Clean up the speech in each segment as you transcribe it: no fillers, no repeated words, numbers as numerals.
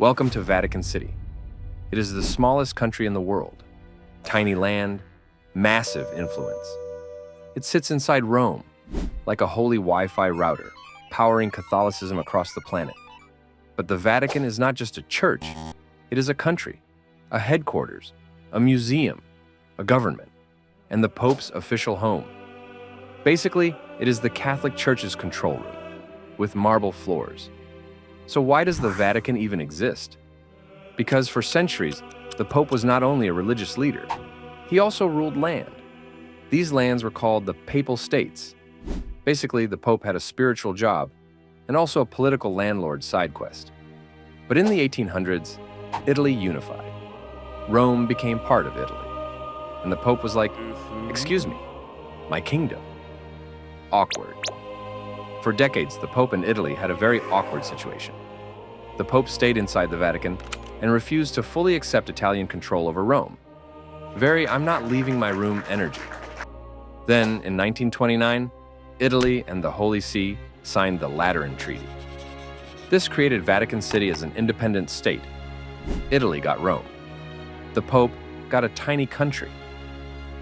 Welcome to Vatican City. It is the smallest country in the world. Tiny land, massive influence. It sits inside Rome, like a holy Wi-Fi router, powering Catholicism across the planet. But the Vatican is not just a church, it is a country, a headquarters, a museum, a government, and the Pope's official home. Basically, it is the Catholic Church's control room, with marble floors. So why does the Vatican even exist? Because for centuries, the Pope was not only a religious leader, he also ruled land. These lands were called the Papal States. Basically, the Pope had a spiritual job and also a political landlord side quest. But in the 1800s, Italy unified. Rome became part of Italy. And the Pope was like, "Excuse me, my kingdom." Awkward. For decades, the Pope and Italy had a very awkward situation. The Pope stayed inside the Vatican and refused to fully accept Italian control over Rome. Very "I'm not leaving my room" energy. Then, in 1929, Italy and the Holy See signed the Lateran Treaty. This created Vatican City as an independent state. Italy got Rome. The Pope got a tiny country.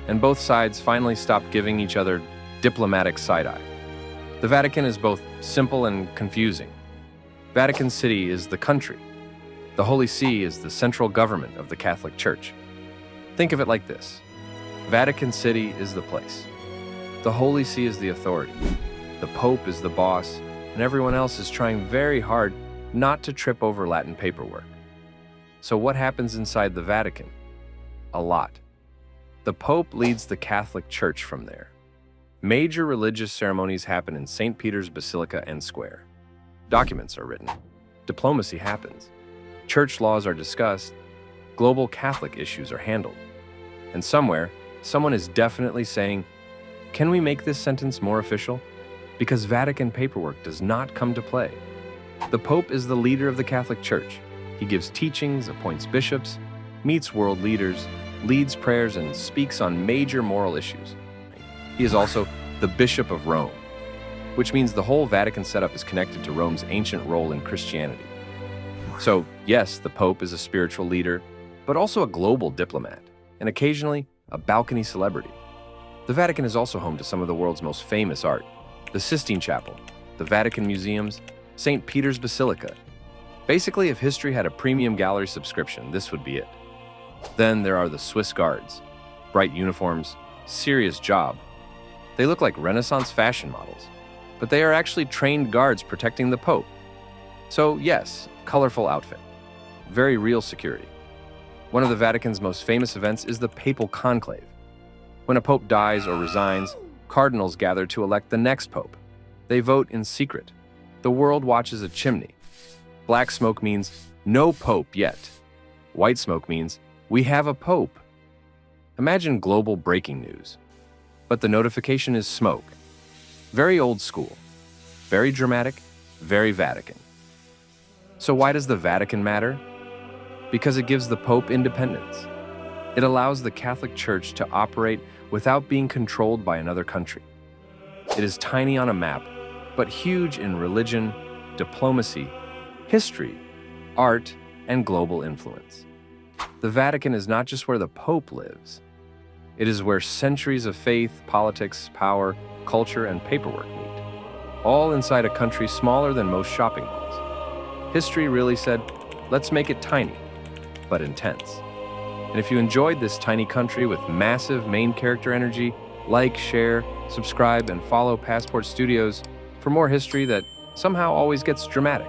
And both sides finally stopped giving each other diplomatic side-eye. The Vatican is both simple and confusing. Vatican City is the country. The Holy See is the central government of the Catholic Church. Think of it like this. Vatican City is the place. The Holy See is the authority. The Pope is the boss, and everyone else is trying very hard not to trip over Latin paperwork. So what happens inside the Vatican? A lot. The Pope leads the Catholic Church from there. Major religious ceremonies happen in St. Peter's Basilica and Square. Documents are written. Diplomacy happens. Church laws are discussed. Global Catholic issues are handled. And somewhere, someone is definitely saying, "Can we make this sentence more official?" Because Vatican paperwork does not come to play. The Pope is the leader of the Catholic Church. He gives teachings, appoints bishops, meets world leaders, leads prayers, and speaks on major moral issues. He is also the Bishop of Rome, which means the whole Vatican setup is connected to Rome's ancient role in Christianity. So, yes, the Pope is a spiritual leader, but also a global diplomat, and occasionally a balcony celebrity. The Vatican is also home to some of the world's most famous art: the Sistine Chapel, the Vatican Museums, St. Peter's Basilica. Basically, if history had a premium gallery subscription, this would be it. Then there are the Swiss Guards. Bright uniforms, serious job. They look like Renaissance fashion models, but they are actually trained guards protecting the Pope. So yes, colorful outfit. Very real security. One of the Vatican's most famous events is the Papal Conclave. When a pope dies or resigns, cardinals gather to elect the next pope. They vote in secret. The world watches a chimney. Black smoke means no pope yet. White smoke means we have a pope. Imagine global breaking news. But the notification is smoke. Very old school. Very dramatic. Very Vatican. So why does the Vatican matter? Because it gives the Pope independence. It allows the Catholic Church to operate without being controlled by another country. It is tiny on a map, but huge in religion, diplomacy, history, art, and global influence. The Vatican is not just where the Pope lives. It is where centuries of faith, politics, power, culture, and paperwork meet, all inside a country smaller than most shopping malls. History really said, let's make it tiny, but intense. And if you enjoyed this tiny country with massive main character energy, like, share, subscribe, and follow Passport Studios for more history that somehow always gets dramatic.